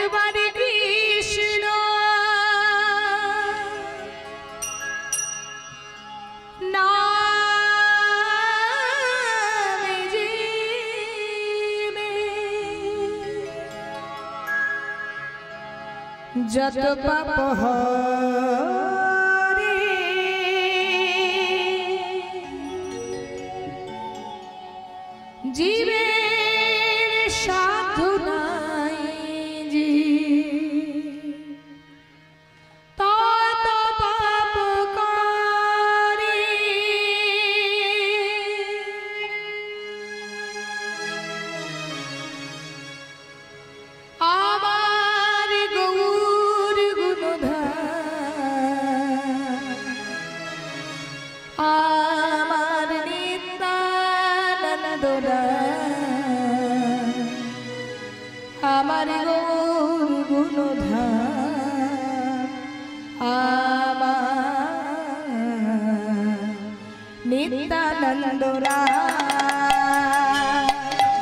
একবারে কৃষ্ণ নামে জীবে যত পাপ হরে জীবের সাধু নাই জি তত পাপ করে আমার গৌর গুণধাম আমার নিত্যানন্দ আমার গৌর গুণধাম আমার নিত্যানন্দ আমার গৌর গুণধাম নিত্যানন্দ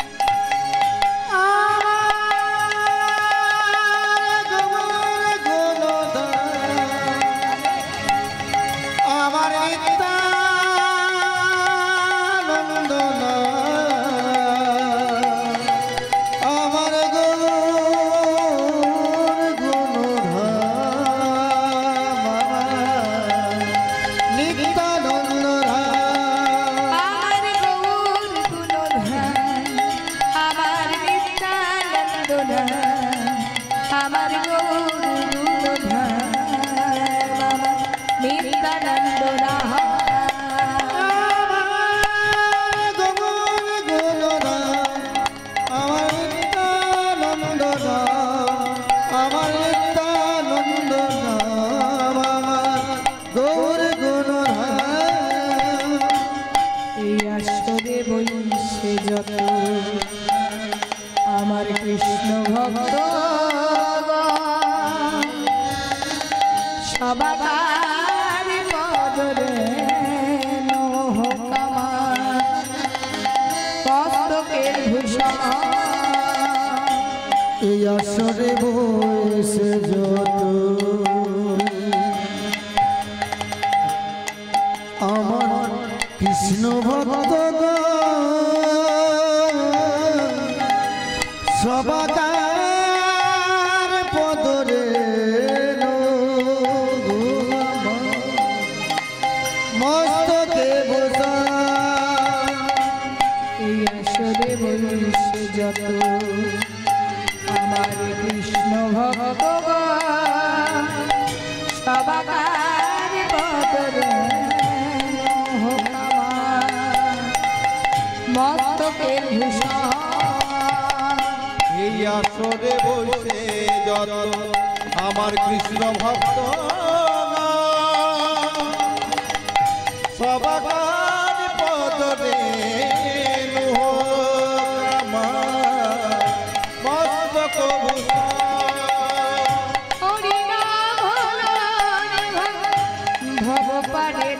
বৈশে যত আমার কৃষ্ণ ভক্ত সবার পদরে নমঃ কামার পুস্তকের ভূষণ এই আসরে বৈশে যত আমার কৃষ্ণ ভক্ত সবাকার পদরে মস্তকে বসা এই আসরে বৈশে যত আমার কৃষ্ণ ভক্ত সবাকার পদরে মস্তকে ভূষণ এই আসরে বসে যত আমার কৃষ্ণ ভক্ত সবার পদরে মস্তক ভব পারে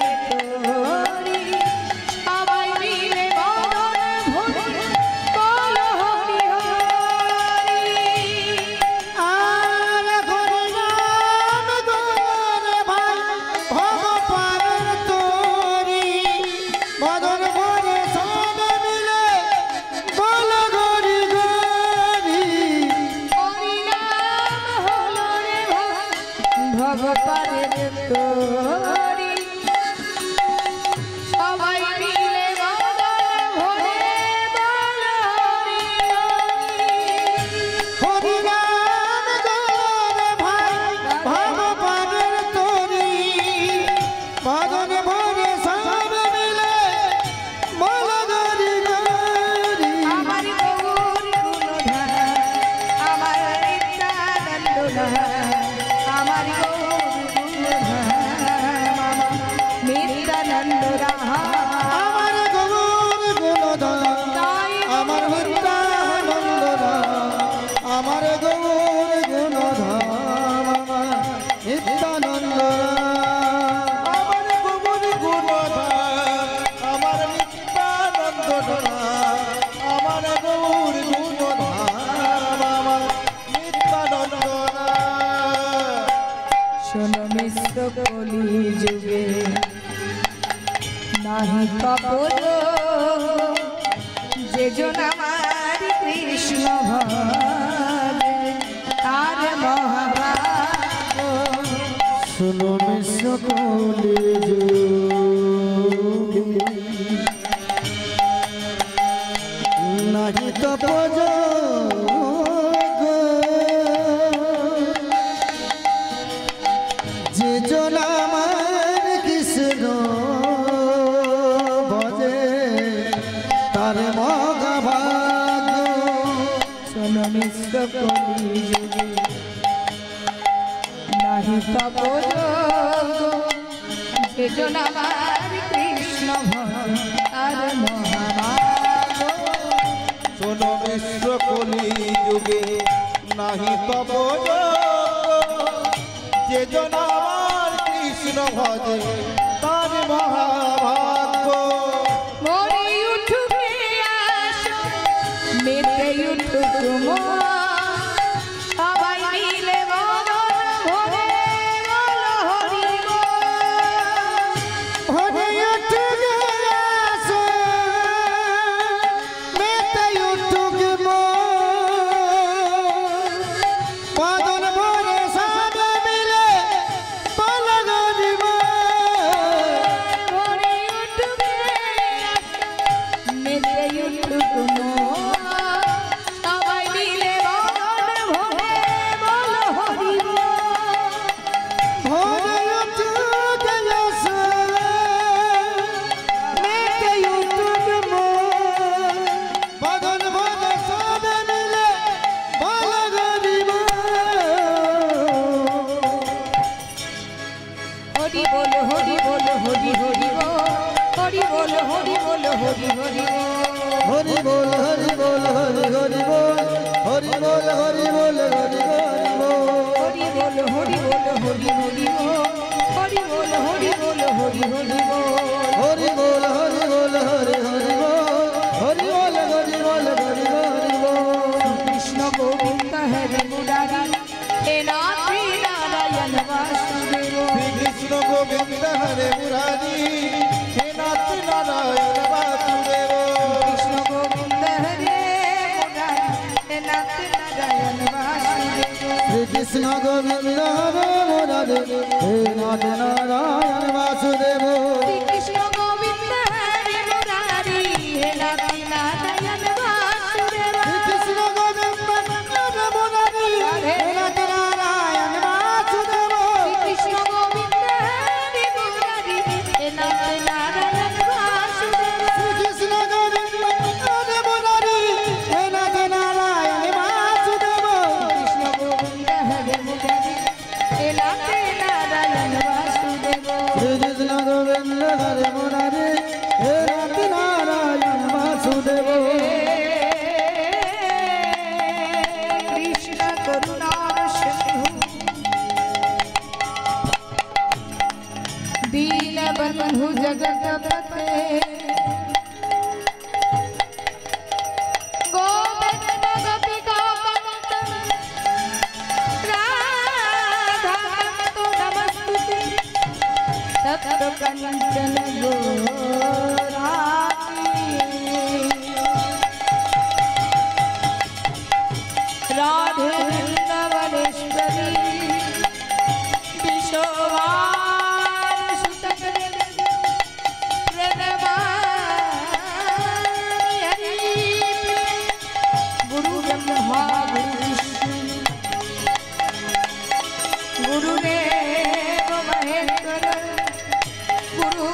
কলি যুগে নাহি কপল যে জন আমার কৃষ্ণ ভজে তার মহাভাগ্য। শুনো মিশ্র কলি যুগে নাহি তপজ যে জন আমার কৃষ্ণ ভজে তার মহাভাগ্য। শোনো মিশ্র কলি যুগে নাহি কপল যে জন আমার কৃষ্ণ ভজে তার মহাভাগ্য। শোনো মিশ্র কলি যুগে নাহি তব যে জন আমার কৃষ্ণ ভজে তার মহাভাগ্য। মরি উঠুকে আসো মেতে উঠুক মন, সবাই মিলে মদন ভরে বলো হরি বল। হরে উঠুক আসো মেতে উঠুক মদন ভরে সব মিলে বল হরি বল। মরি উঠুকে আসো মেতে উঠুক মন, সবাই মিলে মদন ভরে বলো হরি বল। হরে উঠুক আসো মেতে উঠুক মদন ভরে সব মিলে বল হরি বল। হরি বল হরি বল হরি হরি বল, হরি বল হরি বল হরি হরি বল। হরি বল হরি বল হরি হরি বল হরি বল হরি বল হরি হরি বল হরি বল হরি বল হরি হরি বল, হরি বল হরি বল হরি হরি বল। হরি বল হরি বল হরি হরি বল হরি বল হরি বল হরি হরি বল। কৃষ্ণ গোবিন্দ হরে মুরারি হে নাথ নারায়ণ বাসুদেব। শ্রী কৃষ্ণ গোবিন্দ হরে মুরারি হে নাথ নারায়ণ বাসুদেব। কৃষ্ণ গোবিন্দ হরে মুরারি হে নাথ নারায়ণ বাসুদেব। শ্রী কৃষ্ণ গোবিন্দ হরে মুরারি হে নাথ নারায়ণ বাসুদেব। কৃষ্ণ গোবিন্দ হরে মুরারি হে নাথ নারায়ণ বাসুদেব। কৃষ্ণ গোবিন্দ হরে মুরারি হে নাথ নারায়ণ বাসুদেব। কৃষ্ণ গোবিন্দ হরে মুরারি হে নাথ নারায়ণ বাসুদেব। কৃষ্ণ গোবিন্দ হরে মুরারি হে নাথ নারায়ণ বাসুদেব। কৃষ্ণ গোবিন্দ হরে মুরারি হে নাথ নারায়ণ বাসুদেব। কৃষ্ণ গোবিন্দ হরে মুরারি হে নাথ নারায়ণ বাসুদেব। কৃষ্ণ করুণার সিন্ধু দীন বন্ধু জগৎপতে গোবিন্দ গোপিকা কান্ত রাধা কান্ত নমস্তুতে তপ্ত কাঞ্চন গৌরাঙ্গী राधे वृंदावनेश्वरी विशोभान सुतकरे प्रणमामि हरि गुरु ब्रह्मा गुरु विष्णु गुरुदेव महेश्वर गुरु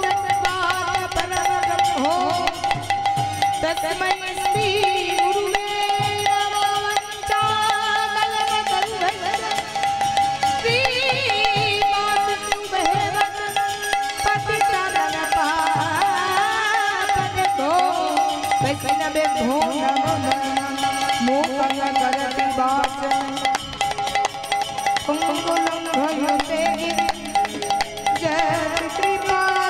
तत्पाद परम ब्रह्मो तस्मै श्री गुरुवे नमो वंचाकल्पतरुभ्यः श्रीवासुदेवः पतितानां पावनेभ्यो वैष्णवेभ्यो नमो नमः। मूकं करोति वाचं कुङ्कुलं भजते जयकृपातमः